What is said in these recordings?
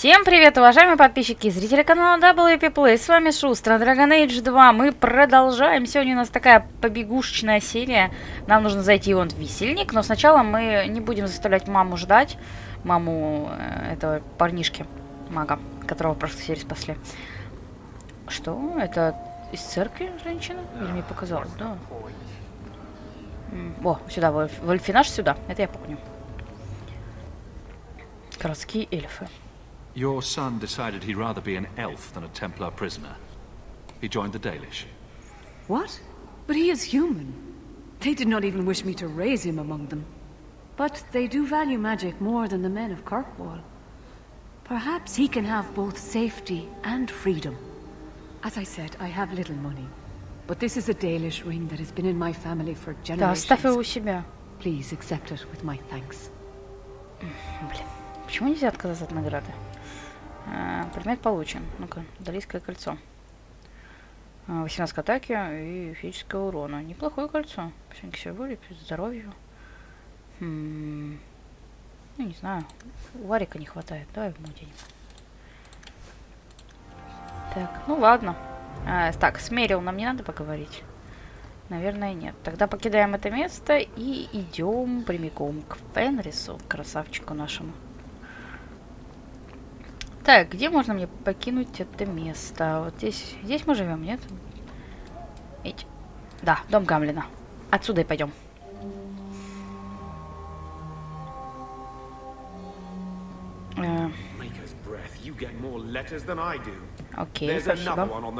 Всем привет, уважаемые подписчики и зрители канала WP+. С вами Шустро, Dragon Age 2. Мы продолжаем. Сегодня у нас такая побегушечная серия. Нам нужно зайти вон в висельник, но сначала мы не будем заставлять маму ждать. Маму этого парнишки, мага, которого в прошлой серии спасли. Что? Это из церкви женщина? Или мне показалось? Да. О, сюда, вольфинаж сюда. Это я помню. Городские эльфы. Your son decided he'd rather be an elf than a Templar prisoner. He joined the Dalish. What? But he is human. They did not even wish me to raise him among them. But they do value magic more than the men of Kirkvall. Perhaps he can have both safety and freedom. As I said, I have little money. But this is a Dalish ring that has been in my family for generations. Да, оставь его у себя. Please accept it with my thanks. Блин, почему нельзя отказаться от награды? Предмет получен. Ну-ка, Далийское кольцо. 18 к атаке и физического урона. Неплохое кольцо. Посвящение себе воли, здоровью. Ну, не знаю. Варика не хватает. Давай ему денег. Так, ну ладно. Так, с Мерил нам не надо поговорить? Наверное, нет. Тогда покидаем это место и идем прямиком к Фенрису, красавчику нашему. Так, где можно мне покинуть это место? Вот здесь мы живем, нет? Ведь... Да, дом Гамлина. Отсюда и пойдем. Окей, спасибо.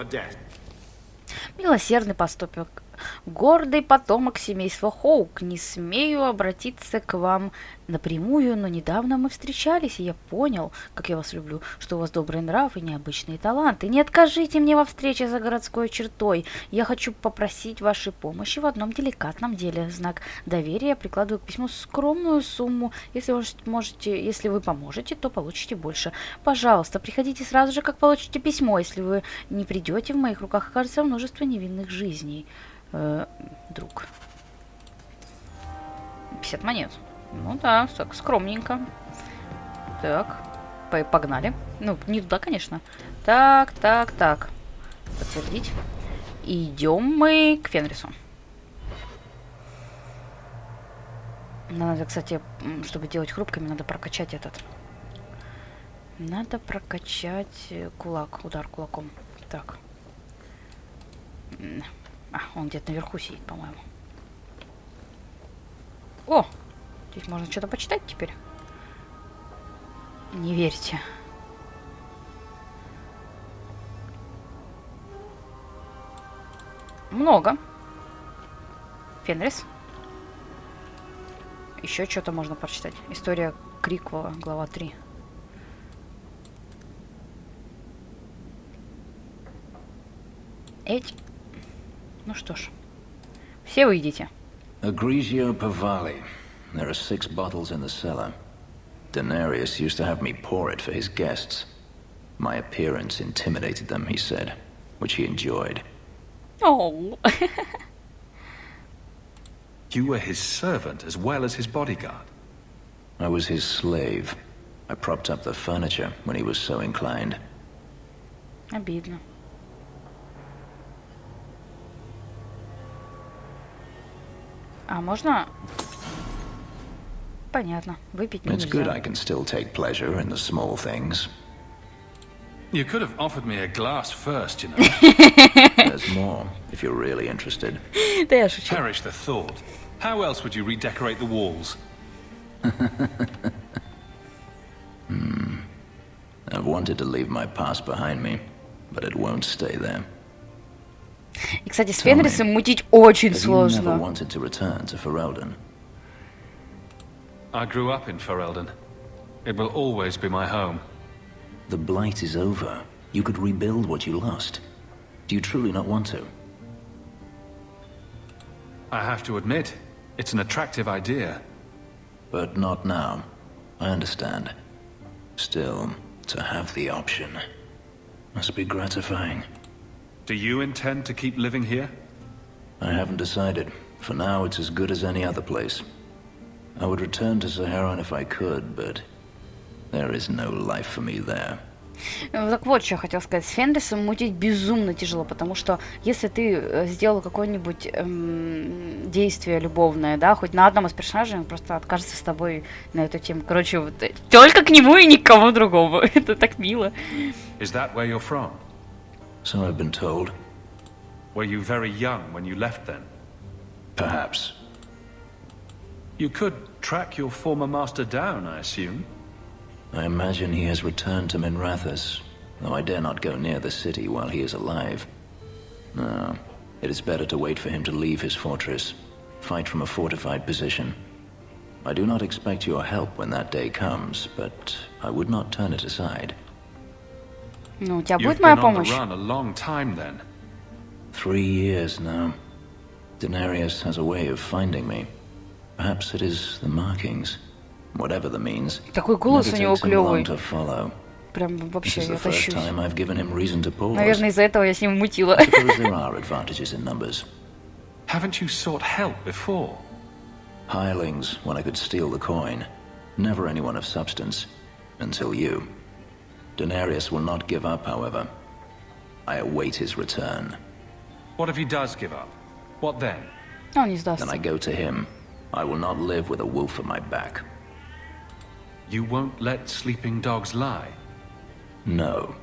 Милосердный поступок. Гордый потомок семейства Хоук, не смею обратиться к вам напрямую, но недавно мы встречались, и я понял, как я вас люблю, что у вас добрый нрав и необычные таланты. Не откажите мне во встрече за городской чертой. Я хочу попросить вашей помощи в одном деликатном деле. В знак доверия я прикладываю к письму скромную сумму. Если вы поможете, то получите больше. Пожалуйста, приходите сразу же, как получите письмо. Если вы не придете, в моих руках окажется множество невинных жизней. Друг. 50 монет. Ну да, так, скромненько. Так, погнали. Ну, не туда, конечно. Так. Подтвердить. Идем мы к Фенрису. Надо, кстати, чтобы делать хрупкими, надо прокачать этот. Надо прокачать кулак, удар кулаком. Так. Он где-то наверху сидит, по-моему. О! Здесь можно что-то почитать теперь. Не верьте. Много. Фенрис. Еще что-то можно прочитать. История Киркволла, глава 3. Эть. Ну что ж, все вы идите. Agrisio Pavali. There are 6 bottles in the cellar. Denarius used to have me pour it for his guests. My appearance intimidated them, he said, which he enjoyed. Oh. You were his servant as well as his bodyguard. I was his slave. I propped up the furniture when he was so inclined. Обидно. А можно... Понятно. Выпить нельзя. It's good I can still take pleasure in the small things. You could have offered me a glass first, you know. There's more, if you're really interested. Да я шучу. Perish the thought. How else would you redecorate the walls? I've wanted to leave my past behind me, but it won't stay there. И, кстати, с Фенрисом мутить очень сложно. I grew up in Ferelden. It will always be my home. The blight is over. You could rebuild what you lost. Do you truly not want to? I have to admit, it's an attractive idea. But not now. I understand. Still, to have the option must be gratifying. Do you intend to keep living here? I haven't decided. For now, it's as good as any other place. I would return to Saharan if I could, but There is no life for me there. Так вот, что я хотела сказать. С Фенрисом мутить безумно тяжело, потому что если ты сделал какое-нибудь действие любовное, да, хоть на одном из персонажей, он просто откажется с тобой на эту тему. Короче, вот только к нему и никому другому. Это так мило. Is that where you're from? So I've been told. Were you very young when you left then? Perhaps. You could track your former master down, I assume. I imagine he has returned to Minrathous, though I dare not go near the city while he is alive. No, it is better to wait for him to leave his fortress, fight from a fortified position. I do not expect your help when that day comes, but I would not turn it aside. Ну, у тебя You've будет моя been on the помощь? run a long time then. 3 years now. Denarius has a way of finding me. Perhaps it is the markings. Whatever the means. Такой голос у него клёвый. To follow. Прям This вообще is the я first тащусь. time I've given him reason to pause. Наверное, из-за этого я с ним мутила. I suppose there are advantages in numbers. Haven't you sought help before? Hirelings, when I could steal the coin. Never anyone of substance. Until you. Denarius will not give up, however. I await his return. What if he does give up? What then? Он не Then сдастся. I go to him. I will not live with a wolf at my back. You won't let sleeping dogs lie? No.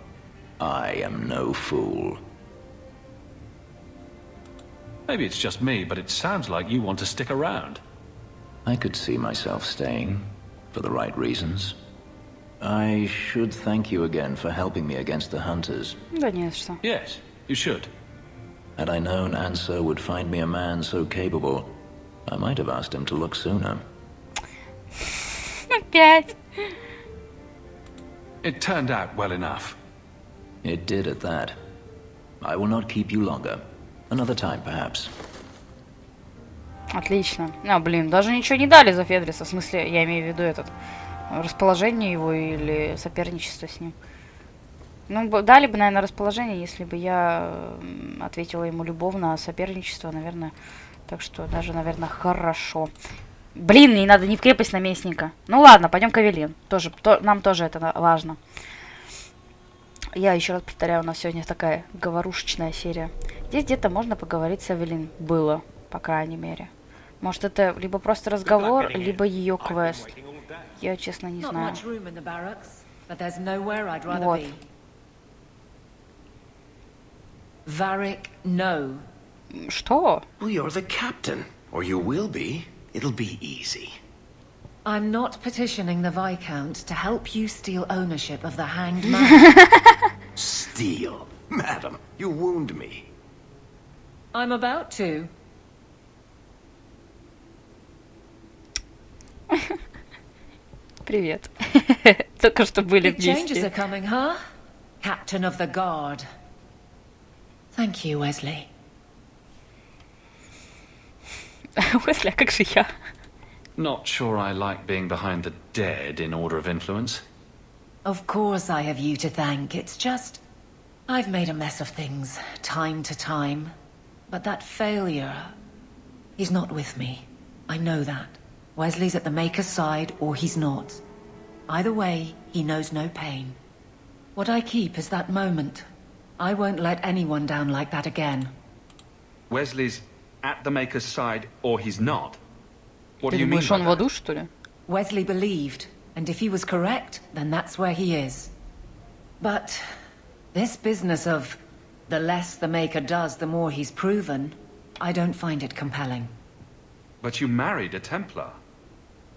I am no fool. Maybe it's just me, but it sounds like you want to stick around. I could see myself staying, for the right reasons. I should thank you again for helping me against the hunters. Да не что. Yes, you should. Had I known Ansar would find me a man so capable, I might have asked him to look sooner. Опять. It turned out well enough. It did at that. I will not keep you longer. Another time, perhaps. Отлично. А, блин, даже ничего не дали за Федриса. В смысле, я имею в виду этот... Расположение его или соперничество с ним. Ну, дали бы, наверное, расположение, если бы я ответила ему любовно, а соперничество, наверное... Так что даже, наверное, хорошо. Блин, мне надо не в крепость наместника. Ну ладно, пойдем к Эвелин. Тоже, нам тоже это важно. Я еще раз повторяю, у нас сегодня такая говорушечная серия. Здесь где-то можно поговорить с Эвелин. Было, по крайней мере. Может, это либо просто разговор, либо ее квест. Я, честно, не знаю. Вот. Varric, no. Что? Well, you're the captain, or you will be. It'll be easy. I'm not petitioning the Viscount to help you steal ownership of the Hanged Man. Steal. Madam, you wound me. I'm about to. Привет. Только что были Big changes are вместе. coming, huh? Captain of the Guard. Thank you, Wesley. Уэсли, а как же я? Not sure I like being behind the dead in order of influence. Of course I have you to thank. It's just... I've made a mess of things, time to time. But that failure... He's not with me. I know that. Wesley's at the Maker's side, or he's not. Either way, he knows no pain. What I keep is that moment. I won't let anyone down like that again. Wesley's at the Maker's side, or he's not. What do Ты you mean думаешь, by он в that? аду, что ли? Wesley believed, and if he was correct, then that's where he is. But this business of the less the Maker does, the more he's proven, I don't find it compelling. But you married a Templar.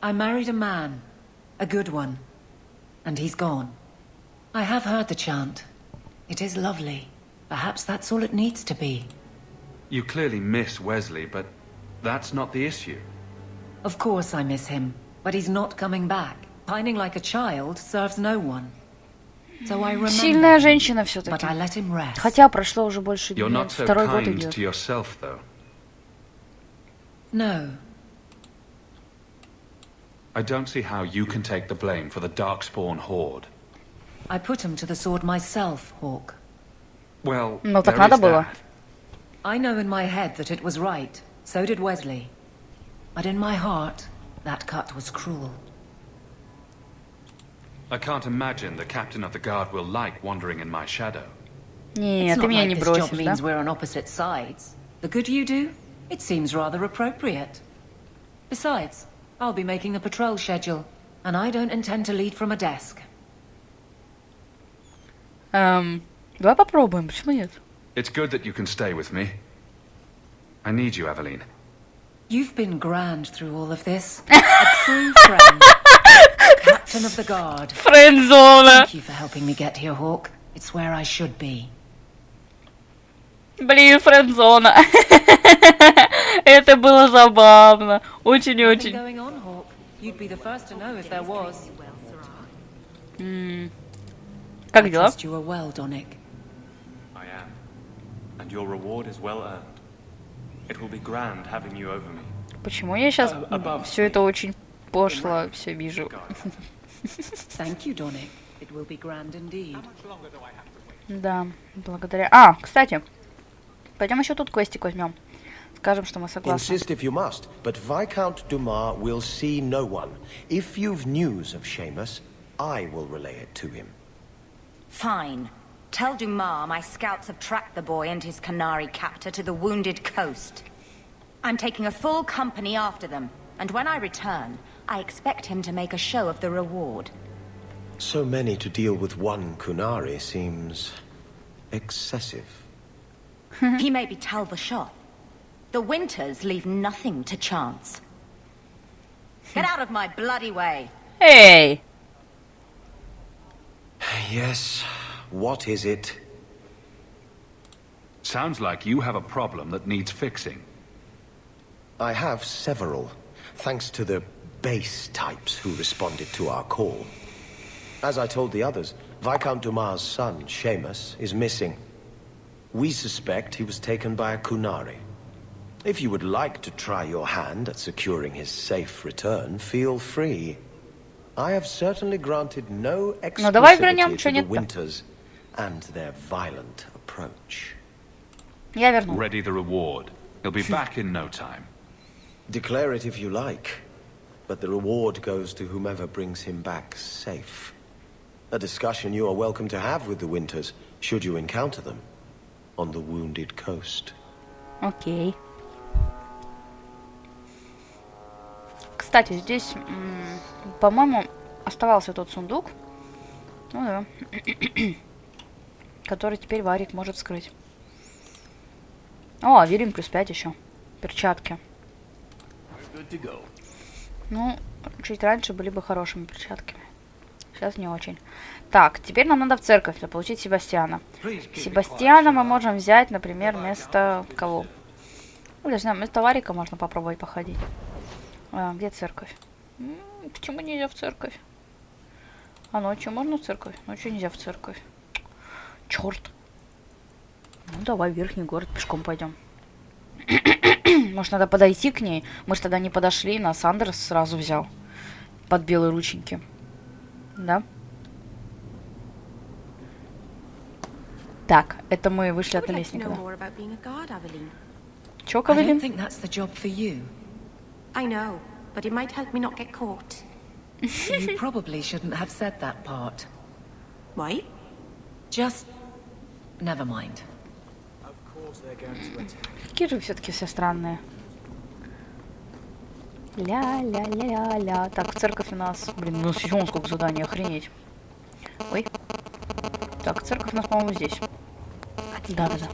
I married a man, a good one, and he's gone. I have heard the chant. It is lovely. Perhaps that's all it needs to be. You clearly miss Wesley, but that's not the issue. Of course I miss him, but he's not coming back. Pining like a child serves no one. So I remember Сильная him, женщина but все-таки. I let him rest. Хотя прошло уже больше You're дня, not so второй год kind идет. to yourself, though. No. I don't see how you can take the blame for the Darkspawn horde. I put him to the sword myself, Hawk. Well, Ну, так there надо is было. that. I know in my head that it was right. So did Wesley. But in my heart, that cut was cruel. I can't imagine the captain of the guard will like wandering in my shadow. Нет, It's ты not меня like не this job бросишь, да? means we're on opposite sides. The good you do, it seems rather appropriate. Besides, I'll be making the patrol schedule, and I don't intend to lead from a desk. Давай попробуем, почему нет? It's good that you can stay with me. I need you, Aveline. You've been grand through all of this. A true friend. Captain of the guard. Френдзона! Thank you for helping me get here, Hawk. It's where I should be. Блин, френдзона. Это было забавно. Очень-очень. Nothing going on, Hawk. You'd be the first to know if there was. Как I дела? trust you are well, Donnick. I am. And your reward is well earned. It will be grand having you over me. Почему я сейчас above все это очень пошло, все вижу? Thank you, Donnick. It will be grand indeed. Да, благодаря... кстати, пойдем еще тут квестик возьмем. Скажем, что мы согласны. Insist if you must, but Viscount Dumas will see no one. If you've news of Seamus, I will relay it to him. Fine. Tell Dumas my scouts have tracked the boy and his Canary captor to the wounded coast. I'm taking a full company after them, and when I return, I expect him to make a show of the reward. So many to deal with one Kunari seems excessive. He may be Tal the Shot. The Winters leave nothing to chance. Get out of my bloody way. Эй! Yes, what is it? Sounds like you have a problem that needs fixing. I have several, thanks to the base types who responded to our call. As I told the others, Viscount Dumas' son, Seamus, is missing. We suspect he was taken by a Kunari. If you would like to try your hand at securing his safe return, feel free. I have certainly granted no exclusivity to the Winters and their violent approach. Я верну. Ready the reward. He'll be back in no time. Declare it if you like, but the reward goes to whomever brings him back safe. A discussion you are welcome to have with the Winters, should you encounter them, on the wounded coast. Окей. Кстати, здесь, по-моему, оставался тот сундук. Ну да. Который теперь Варик может вскрыть. О, Верим +5 еще. Перчатки. Ну, чуть раньше были бы хорошими перчатками. Сейчас не очень. Так, теперь нам надо в церковь заполучить Себастьяна. Себастьяна мы можем взять, например, вместо кого? Ну, даже вместо Варика можно попробовать походить. Где церковь? Почему нельзя в церковь? А ночью можно в церковь? Ночью нельзя в церковь. Черт. Ну, давай в верхний город пешком пойдем. Может, надо подойти к ней? Мы же тогда не подошли, нас Сандерс сразу взял. Под белые рученьки. Да? Так, это мы вышли от наместника. Чё, Кавелин? I know, but it might help me not get caught. You probably shouldn't have said that part. Why? Just... never mind. Какие же все-таки все странные. Ля-ля-ля-ля-ля. Так, церковь у нас... Блин, у нас еще вон сколько заданий, охренеть. Ой. Так, церковь у нас, по-моему, здесь. Да-да-да.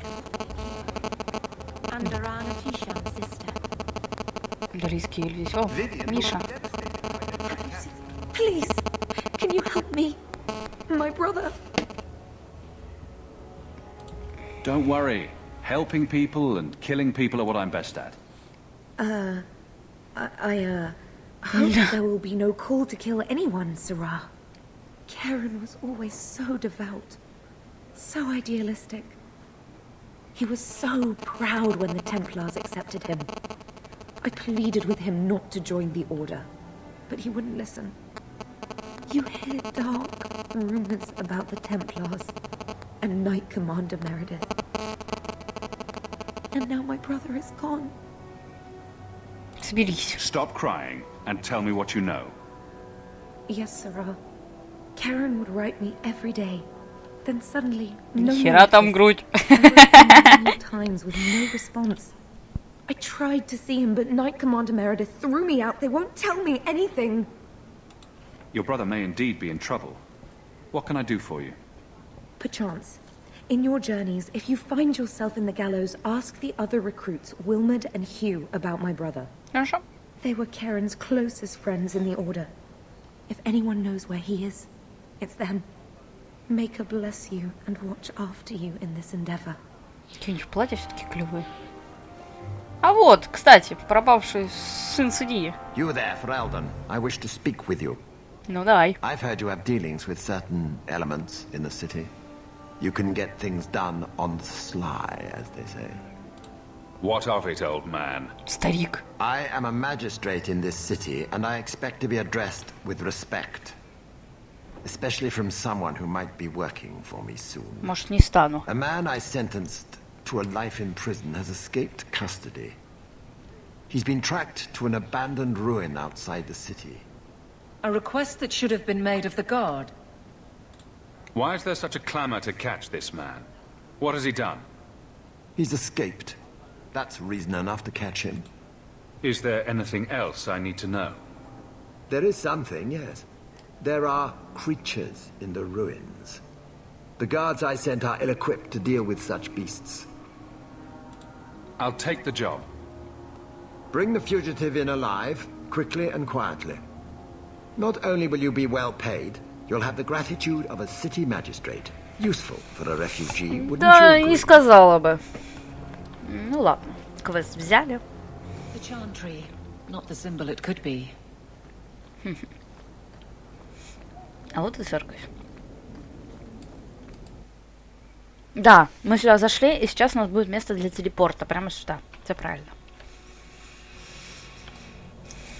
Дарийский или здесь. О, Миша. Please, can you help me? My brother. Don't worry. Helping people and killing people are what I'm best at. I hope there will be no call to kill anyone, Sarah. Karen was always so devout, so idealistic. He was so proud when the Templars accepted him. I pleaded with him not to join the Order, but he wouldn't listen. You hear dark rumors about the Templars and Knight Commander Meredith. And now my brother is gone. Соберись. Stop crying and tell me what you know. Yes, Sarah. Karen would write me every day. Then suddenly, no Хера там грудь. many times with no response. I tried to see him, but Knight Commander Meredith threw me out. They won't tell me anything. Your brother may indeed be in trouble. What can I do for you? Perchance, in your journeys, if you find yourself in the gallows, ask the other recruits, Wilmerd and Hugh, about my brother. Хорошо. They were Karen's closest friends in the Order. If anyone knows where he is, it's them. May God bless you and watch after you in this endeavor. Какие-нибудь платья все-таки клевые. А вот, кстати, пропавший сын судьи. You there, Ferelden. I wish to speak with you. Ну давай. I've heard you have dealings with certain elements in the city. You can get things done on the sly, as they say. What of it, old man? Старик. I am a magistrate in this city, and I expect to be addressed with respect. Especially from someone who might be working for me soon. Может, не стану. A man I sentenced to a life in prison has escaped custody. He's been tracked to an abandoned ruin outside the city. A request that should have been made of the guard. Why is there such a clamor to catch this man? What has he done? He's escaped. That's reason enough to catch him. Is there anything else I need to know? There is something, yes. There are creatures in the ruins. The guards I sent are ill-equipped to deal with such beasts. I'll take the job. Bring the fugitive in alive, quickly and quietly. Not only will you be well paid, you'll have the gratitude of a city magistrate. Useful for a refugee, wouldn't Да, you не agree? сказала бы. Ну ладно, квест взяли. The chantry, not the symbol it could be. А вот и церковь. Да, мы сюда зашли, и сейчас у нас будет место для телепорта. Прямо сюда. Все правильно.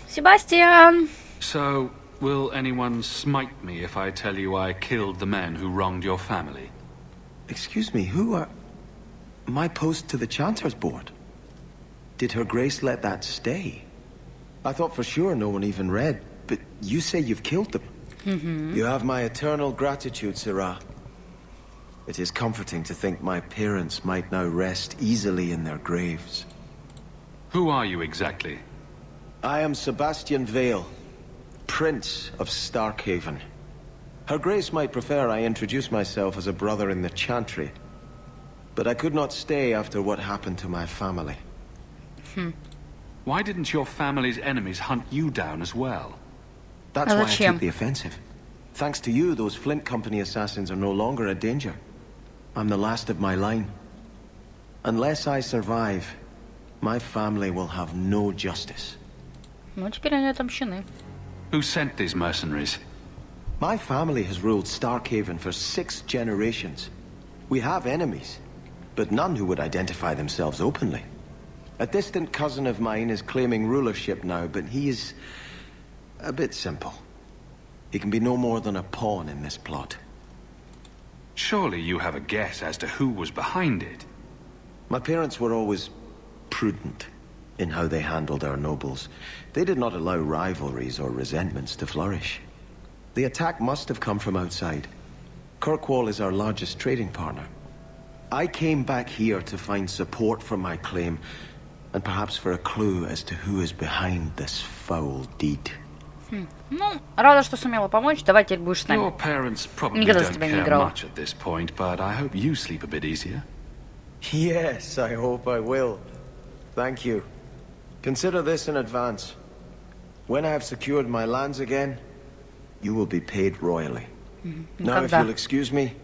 Себастьян! So, will anyone smite me if I tell you I killed the men who wronged your family? Excuse me, who are... My post to the Chanter's Board? Did Her Grace let that stay? I thought for sure no one even read, but you say you've killed them. You have my eternal gratitude, Sirrah. It is comforting to think my parents might now rest easily in their graves. Who are you exactly? I am Sebastian Vale, Prince of Starkhaven. Her Grace might prefer I introduce myself as a brother in the Chantry, but I could not stay after what happened to my family. Why didn't your family's enemies hunt you down as well? That's why I took the offensive. Thanks to you, those Flint Company assassins are no longer a danger. I'm the last of my line. Unless I survive, my family will have no justice. Ну, теперь они отомщены. Who sent these mercenaries? My family has ruled Starkhaven for 6 generations. We have enemies, but none who would identify themselves openly. A distant cousin of mine is claiming rulership now, but he is a bit simple. He can be no more than a pawn in this plot. Surely you have a guess as to who was behind it. My parents were always prudent in how they handled our nobles. They did not allow rivalries or resentments to flourish. The attack must have come from outside. Kirkwall is our largest trading partner. I came back here to find support for my claim, and perhaps for a clue as to who is behind this foul deed. Ну, рада, что сумела помочь. Давай теперь будешь с нами. Your parents probably Никогда за don't тебя не care играла. much at this point, but I hope you sleep a bit easier. Yes, I hope I will. Thank you. Consider this in advance. When I have secured my lands again, you will be paid royally. Now, if you'll excuse me,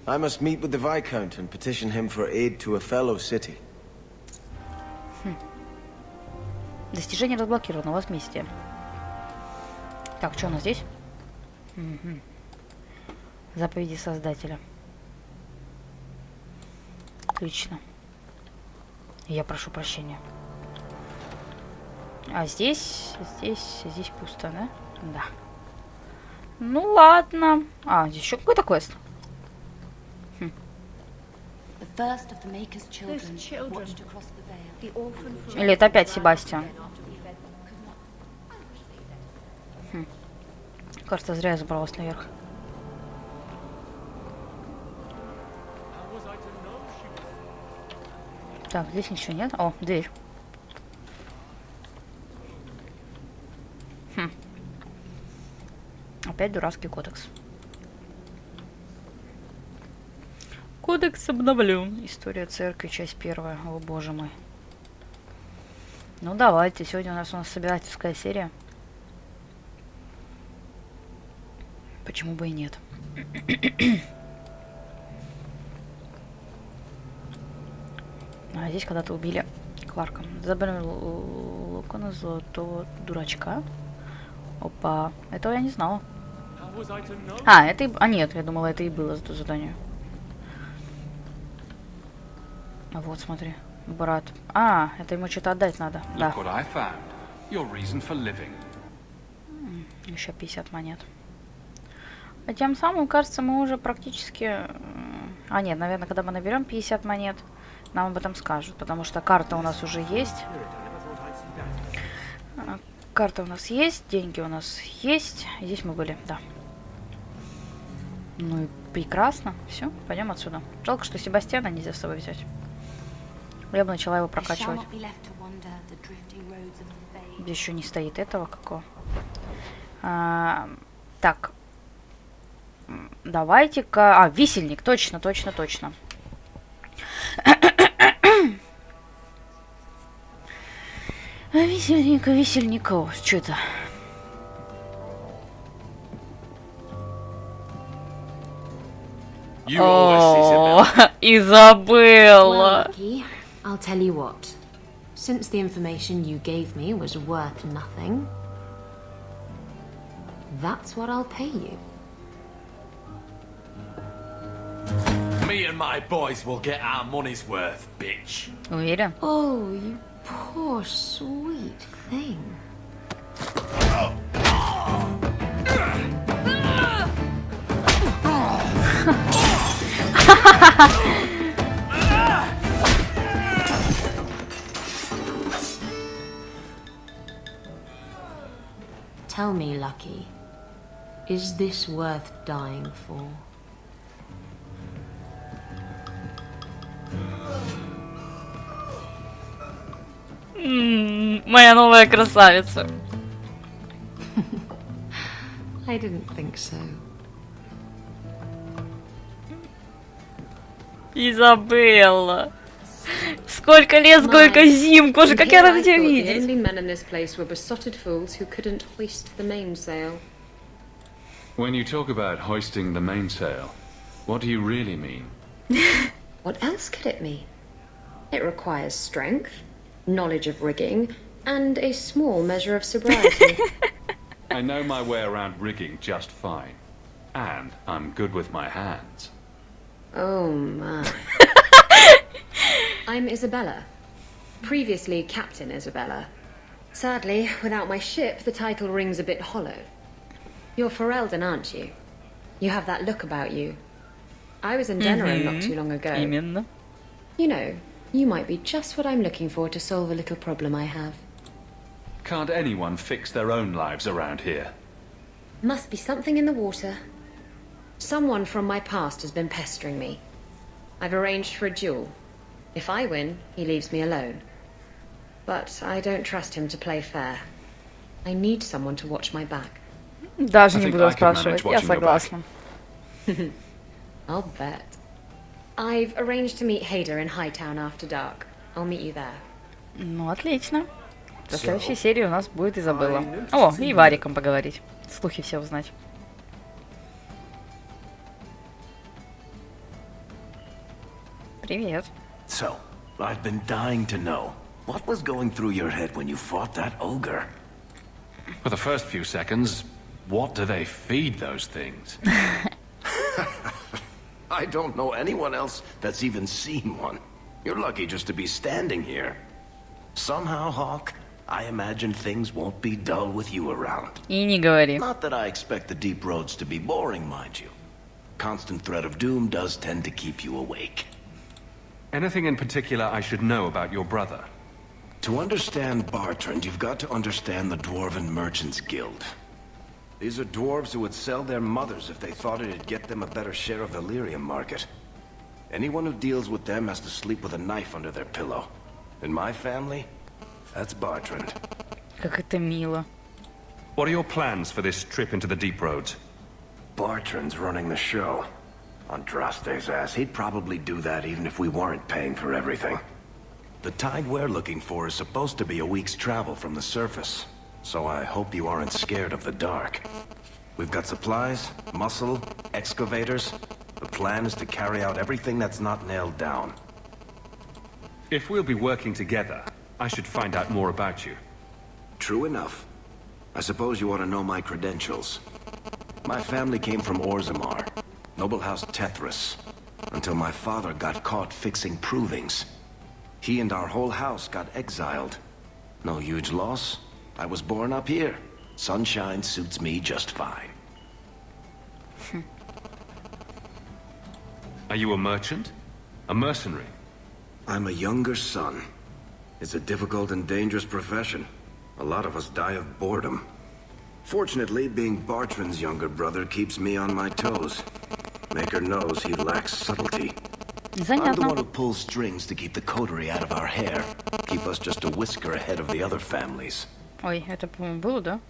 I must meet with the Viscount and petition him for aid to a fellow city. Достижение разблокировано. Возмездие. Так, что у нас здесь? Заповеди Создателя. Отлично. Я прошу прощения. А здесь пусто, да? Да. Ну ладно. А, здесь еще какой-то квест. Или это опять Себастьян? Кажется, зря я забралась наверх. Так, здесь ничего нет. О, дверь. Опять дурацкий кодекс. Кодекс обновлен. История церкви, часть первая. О, боже мой. Ну, давайте. Сегодня у нас собирательская серия. Почему бы и нет? А здесь когда-то убили Кларка. Забрали Локона, золотого дурачка. Опа. Этого я не знала. А, это и... А, нет, я думала, это и было за то задание. А вот, смотри. Брат. А, это ему что-то отдать надо. Да. Еще 50 монет. А тем самым, кажется, мы уже практически... А, нет, наверное, когда мы наберем 50 монет, нам об этом скажут. Потому что карта у нас уже есть. Карта у нас есть, деньги у нас есть. Здесь мы были, да. Ну и прекрасно. Все, пойдем отсюда. Жалко, что Себастьяна нельзя с собой взять. Я бы начала его прокачивать. Здесь еще не стоит этого какого. Так. Давайте-ка... А, висельник. Точно, точно, точно. Висельник, висельников. Что это? О, Изабелла. I'll tell you what. Since the information you gave me was worth nothing, that's what I'll pay you. Me and my boys will get our money's worth, bitch. Уверен? Oh, you poor sweet thing. Tell me, Lucky, is this worth dying for? Моя новая красавица. I didn't think so. Изабелла. Сколько лет, сколько зим, боже, как я рада тебя видеть. When you talk about hoisting the mainsail, what do you really mean? What else could it mean? It requires strength, knowledge of rigging, and a small measure of sobriety. I know my way around rigging just fine. And I'm good with my hands. Oh my. I'm Isabella. Previously Captain Isabella. Sadly, without my ship, the title rings a bit hollow. You're Ferelden, aren't you? You have that look about you. I was in Denerim not too long ago. Именно. You know, you might be just what I'm looking for to solve a little problem I have. Can't anyone fix their own lives around here? Must be something in the water. Someone from my past has been pestering me. I've arranged for a duel. If I win, he leaves me alone. But I don't trust him to play fair. I need someone to watch my back. Даже не буду спрашивать, я согласна. I'll bet. I've arranged to meet Hader in Hightown after dark. I'll meet you there. Ну, отлично. В следующей серии у нас будет Изабелла. О, и Вариком поговорить. Слухи все узнать. Привет. So, I've been dying to know. What was going through your head when you fought that ogre? For the first few seconds, what do they feed those things? I don't know anyone else that's even seen one. You're lucky just to be standing here. Somehow, Hawk, I imagine things won't be dull with you around. И не говори. Not that I expect the deep roads to be boring, mind you. Constant threat of doom does tend to keep you awake. Anything in particular I should know about your brother? To understand Bartrand, you've got to understand the Dwarven Merchants Guild. These are dwarves who would sell their mothers if they thought it'd get them a better share of the lyrium market. Anyone who deals with them has to sleep with a knife under their pillow. In my family, that's Bartrand. Как это мило. What are your plans for this trip into the deep roads? Bartrand's running the show. Andraste's ass, he'd probably do that even if we weren't paying for everything. The tide we're looking for is supposed to be a week's travel from the surface, so I hope you aren't scared of the dark. We've got supplies, muscle, excavators. The plan is to carry out everything that's not nailed down. If we'll be working together, I should find out more about you. True enough. I suppose you ought to know my credentials. My family came from Orzammar, noble house Tethras, until my father got caught fixing provings. He and our whole house got exiled. No huge loss. I was born up here. Sunshine suits me just fine. Are you a merchant? A mercenary? I'm a younger son. It's a difficult and dangerous profession. A lot of us die of boredom. Fortunately, being Bartrand's younger brother keeps me on my toes. Maker knows he lacks subtlety. I'm the one who pulls strings to keep the coterie out of our hair. Keep us just a whisker ahead of the other families. Ой, это, по-моему, было, да?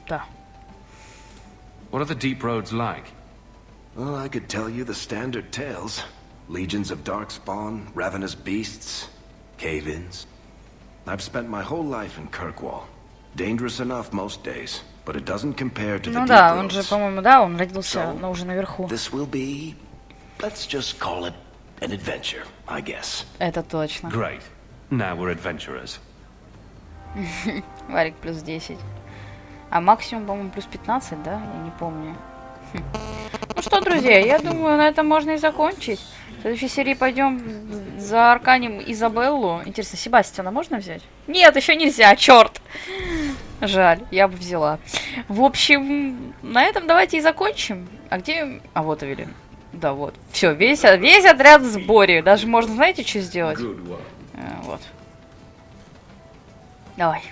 Да. What are the deep roads like? Well, I could tell you the standard tales. Legions of darkspawn, ravenous beasts, cave-ins. I've spent my whole life in Kirkwoll. Dangerous enough most days, but it doesn't compare to the Ну deep да, он roads. же, по-моему, да, он родился уже наверху. This will be, let's just call it an adventure, I guess. Это точно. Great. Now we're adventurers. Варик плюс 10. А максимум, по-моему, плюс 15, да? Я не помню. Ну что, друзья, я думаю, на этом можно и закончить. В следующей серии пойдем за Арканем Изабеллу. Интересно, Себастьяна можно взять? Нет, еще нельзя, черт! Жаль, я бы взяла. В общем, на этом давайте и закончим. А где... А вот Эвелин. Да, вот. Все, весь отряд в сборе. Даже можно, знаете, что сделать? Вот. Давай.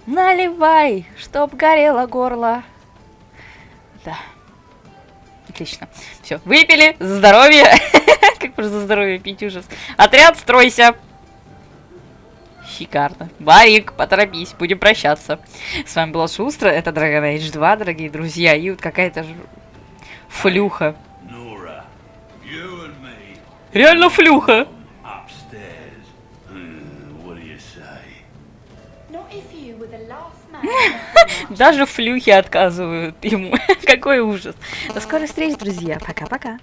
Наливай, чтоб горело горло. Да. Отлично. Все, выпили. За здоровье. Как просто за здоровье пить, ужас. Отряд, стройся. Шикарно. Барик, поторопись, будем прощаться. С вами была Шустра, это Dragon Age 2, дорогие друзья. И вот какая-то флюха. Реально флюха. Даже флюхи отказывают ему. Какой ужас. До скорой встречи, друзья. Пока-пока.